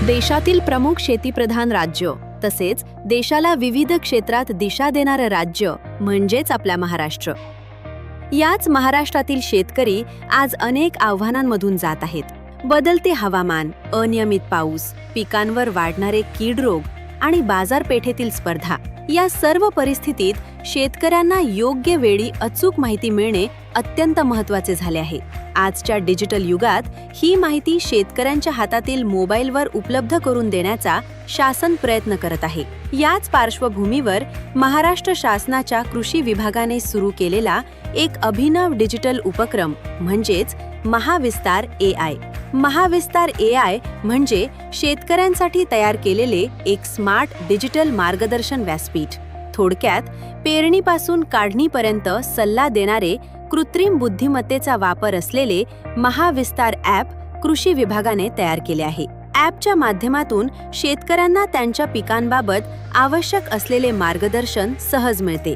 देशातील प्रमुख शेतीप्रधान राज्य तसेच देशाला विविध क्षेत्रात दिशा देणारं राज्य म्हणजेच आपला महाराष्ट्र. याच महाराष्ट्रातील शेतकरी आज अनेक आव्हानांमधून जात आहेत. बदलते हवामान, अनियमित पाऊस, पिकांवर वाढणारे कीड रोग आणि बाजारपेठेतील स्पर्धा, या सर्व परिस्थितीत शेतकऱ्यांना योग्य वेळी अचूक माहिती मिळणे अत्यंत महत्त्वाचे झाले आहे. आजच्या डिजिटल युगात ही माहिती शेतकऱ्यांच्या हातातील मोबाईलवर उपलब्ध करून देण्याचा शासन प्रयत्न करत आहे. याच पार्श्वभूमीवर महाराष्ट्र शासनाच्या कृषी विभागाने सुरू केलेला एक अभिनव डिजिटल उपक्रम म्हणजेच महाविस्तार AI. महाविस्तार AI म्हणजे शेतकऱ्यांसाठी तयार केलेले एक स्मार्ट डिजिटल मार्गदर्शन व्यासपीठ. थोडक्यात, पेरणीपासून काढणीपर्यंत सल्ला देणारे कृत्रिम बुद्धिमत्तेचा वापर असलेले महाविस्तार ॲप कृषी विभागाने तयार केले आहे. ॲपच्या माध्यमातून शेतकऱ्यांना त्यांच्या पिकांबाबत आवश्यक असलेले मार्गदर्शन सहज मिळते.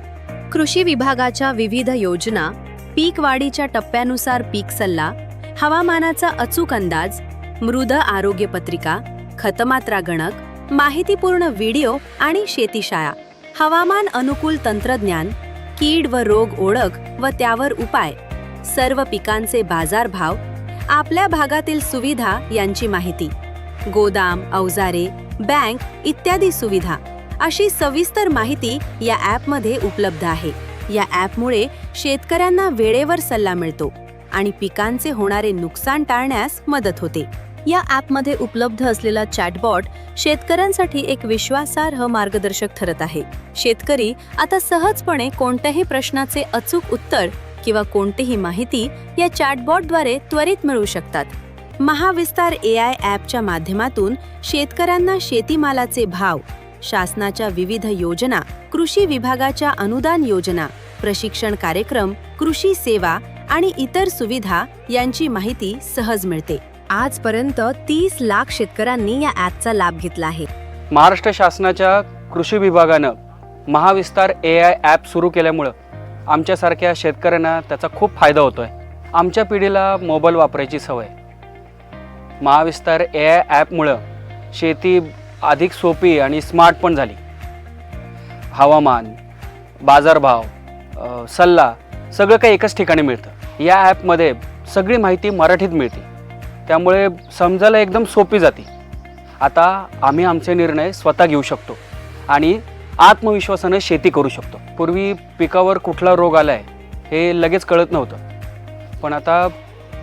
कृषी विभागाच्या विविध योजना, पीक वाढीच्या टप्प्यानुसार पीक सल्ला, हवामानाचा अचूक अंदाज, मृद आरोग्य पत्रिका, खतमात्रा गणक, माहितीपूर्ण व्हिडिओ आणि शेतीशाळा, हवामान अनुकूल तंत्रज्ञान, कीड व रोग ओळख व त्यावर उपाय, सर्व पिकांचे बाजारभाव, आपल्या भागातील सुविधा यांची माहिती, गोदाम, अवजारे, बँक इत्यादी सुविधा, अशी सविस्तर माहिती या ॲपमध्ये उपलब्ध आहे. या ॲपमुळे शेतकऱ्यांना वेळेवर सल्ला मिळतो आणि पिकांचे होणारे नुकसान टाळण्यास मदत होते. या ॲपमध्ये उपलब्ध असलेला चॅटबॉट शेतकऱ्यांसाठी एक विश्वासार्ह मार्गदर्शक ठरत आहे. शेतकरी आता सहजपणे कोणत्याही प्रश्नाचे अचूक उत्तर किंवा कोणतीही माहिती या चॅटबॉटद्वारे त्वरित मिळवू शकतात. महाविस्तार AI ॲपच्या माध्यमातून शेतकऱ्यांना शेतीमालाचे भाव, शासनाच्या विविध योजना, कृषी विभागाच्या अनुदान योजना, प्रशिक्षण कार्यक्रम, कृषी सेवा आणि इतर सुविधा यांची माहिती सहज मिळते. आजपर्यंत 30 लाख शेतकऱ्यांनी या ॲपचा लाभ घेतला आहे. महाराष्ट्र शासनाच्या कृषी विभागानं महाविस्तार AI ॲप सुरू केल्यामुळं आमच्यासारख्या शेतकऱ्यांना त्याचा खूप फायदा होतोय. आमच्या पिढीला मोबाईल वापरायची सवय. महाविस्तार AI ॲपमुळं शेती अधिक सोपी आणि स्मार्ट पण झाली. हवामान, बाजारभाव, सल्ला सगळं काही एकाच ठिकाणी मिळतं. या ॲपमध्ये सगळी माहिती मराठीत मिळते, त्यामुळे समजायला एकदम सोपी जाते. आता आम्ही आमचे निर्णय स्वतः घेऊ शकतो आणि आत्मविश्वासाने शेती करू शकतो. पूर्वी पिकावर कुठला रोग आला आहे हे लगेच कळत नव्हतं, पण आता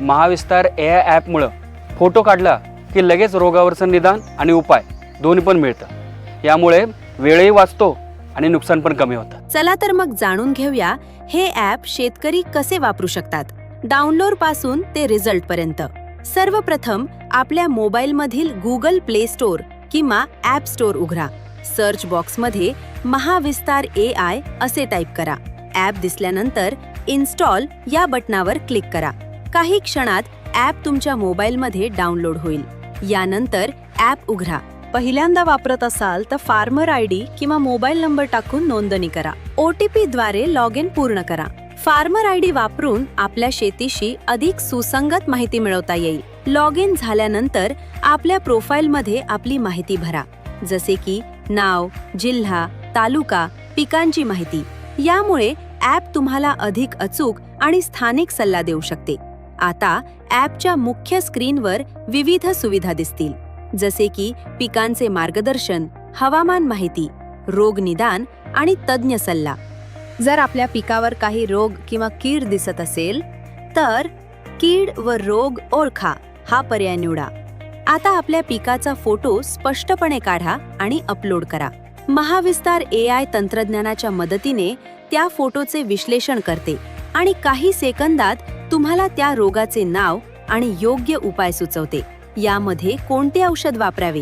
महाविस्तार AI ॲपमुळं फोटो काढला की लगेच रोगावरचं निदान आणि उपाय दोन्ही पण मिळतं. यामुळे वेळही वाचतो आणि नुकसान पण कमी होतं. चला तर मग जाणून घेऊया हे ॲप शेतकरी कसे वापरू शकतात, डाउनलोड पासून ते रिझल्ट पर्यंत. सर्वप्रथम आपल्या मोबाईलमधील गुगल प्ले स्टोअर किंवा ॲप स्टोअर उघडा. सर्च बॉक्समध्ये महाविस्तार AI असे टाईप करा. ॲप दिसल्यानंतर इन्स्टॉल या बटनावर क्लिक करा. काही क्षणात ॲप तुमच्या मोबाईलमध्ये डाउनलोड होईल. यानंतर ॲप उघडा. पहिल्यांदा वापरत असाल तर फार्मर ID किंवा मोबाईल नंबर टाकून नोंदणी करा. OTP द्वारे लॉग इन पूर्ण करा. फार्मर ID वापरून आपल्या शेतीशी अधिक सुसंगत माहिती मिळवता येईल. लॉग इन झाल्यानंतर आपल्या प्रोफाईलमध्ये आपली माहिती भरा, जसे की नाव, जिल्हा, तालुका, पिकांची माहिती. यामुळे ॲप तुम्हाला अधिक अचूक आणि स्थानिक सल्ला देऊ शकते. आता ॲपच्या मुख्य स्क्रीनवर विविध सुविधा दिसतील, जसे की पिकांचे मार्गदर्शन, हवामान माहिती, रोग निदान आणि तज्ज्ञ सल्ला. जर आपल्या पिकावर काही रोग किंवा कीड दिसत असेल तर कीड व रोग ओळखा हा पर्याय निवडा. आता आपल्या पिकाचा फोटो स्पष्टपणे काढा आणि अपलोड करा. महाविस्तार AI तंत्रज्ञानाच्या मदतीने त्या फोटोचे विश्लेषण करते आणि काही सेकंदात तुम्हाला त्या रोगाचे नाव आणि योग्य उपाय सुचवते. यामध्ये कोणते औषध वापरावे,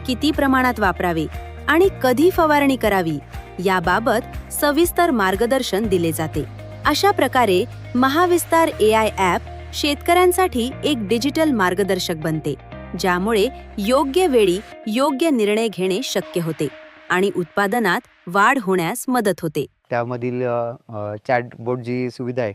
किती प्रमाणात वापरावे आणि कधी फवारणी करावी याबाबत सविस्तर मार्गदर्शन दिले जाते. अशा प्रकारे महाविस्तार AI ॲप शेतकऱ्यांसाठी एक डिजिटल मार्गदर्शक बनते, ज्यामुळे योग्य वेळी योग्य निर्णय घेणे शक्य होते आणि उत्पादनात वाढ होण्यास मदत होते. त्यामधील चॅटबॉट जी सुविधा आहे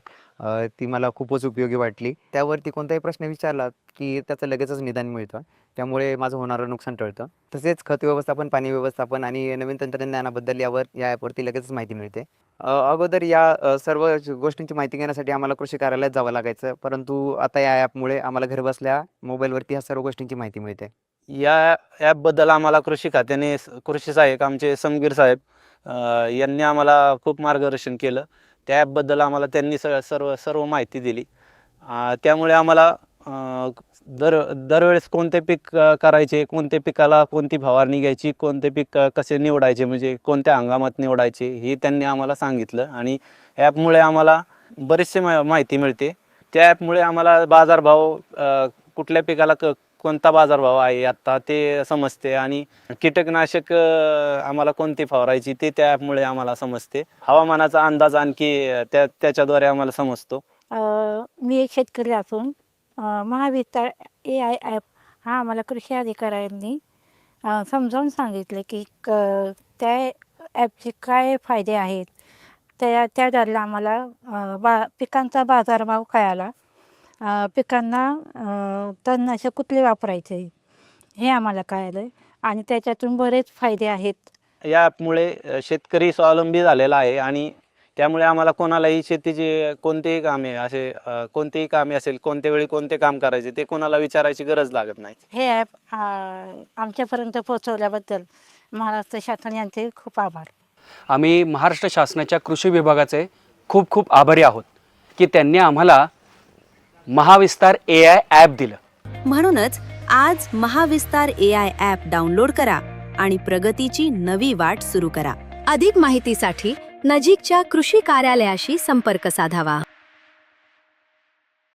ती मला खूपच उपयोगी वाटली. त्यावरती कोणताही प्रश्न विचारला की त्याचं लगेचच निदान मिळतं. त्यामुळे माझं होणारं नुकसान टळतं. तसेच खत व्यवस्थापन, पाणी व्यवस्थापन आणि नवीन तंत्रज्ञानाबद्दल या ॲपवरती लगेचच माहिती मिळते. अगोदर सर्व गोष्टींची माहिती घेण्यासाठी आम्हाला कृषी कार्यालयात जावं लागायचं. परंतु आता या ॲपमुळे आम्हाला घरबसल्या मोबाईलवरती ह्या सर्व गोष्टींची माहिती मिळते. या ॲपबद्दल आम्हाला कृषी खात्याने कृषी सहाय्यक आमचे समगीर साहेब यांनी आम्हाला खूप मार्गदर्शन केलं. त्या ॲपबद्दल आम्हाला त्यांनी सर्व माहिती दिली. त्यामुळे आम्हाला दरवेळेस कोणते पीक करायचे, कोणते पिकाला कोणती फवारणी घ्यायची, कोणते पीक कसे निवडायचे, म्हणजे कोणत्या हंगामात निवडायचे हे त्यांनी आम्हाला सांगितलं. आणि ॲपमुळे आम्हाला बरीचशी माहिती मिळते. त्या ॲपमुळे आम्हाला बाजारभाव, कुठल्या पिकाला कोणता बाजारभाव आहे आत्ता ते समजते. आणि कीटकनाशक आम्हाला कोणती फवारायची ते त्या ॲपमुळे आम्हाला समजते. हवामानाचा अंदाज आणखी त्याच्याद्वारे आम्हाला समजतो. मी एक शेतकरी असून महाविस्तार AI ॲप हा आम्हाला कृषी अधिकाऱ्यांनी समजावून सांगितले की त्या ॲपचे काय फायदे आहेत. त्याद्वारे आम्हाला पिकांचा बाजारभाव कळाला. पिकांना तणनाशक कुठले वापरायचे हे आम्हाला कळालं आणि त्याच्यातून बरेच फायदे आहेत. या ॲपमुळे शेतकरी स्वावलंबी झालेला आहे आणि त्यामुळे आम्हाला कोणालाही शेतीचे कोणतेही कामे असेल, कोणत्या वेळी कोणते काम करायचे ते कोणाला विचारायची गरज लागत नाही. हे ॲप आमच्यापर्यंत पोहोचवल्याबद्दल महाराष्ट्र शासन यांचे खूप आभार. आम्ही महाराष्ट्र शासनाच्या कृषी विभागाचे खूप खूप आभारी आहोत की त्यांनी आम्हाला महाविस्तार AI ॲप दिलं. म्हणूनच आज महाविस्तार AI ॲप डाउनलोड करा आणि प्रगतीची नवी वाट सुरू करा. अधिक माहितीसाठी नजीकच्या कृषी कार्यालयाशी संपर्क साधावा.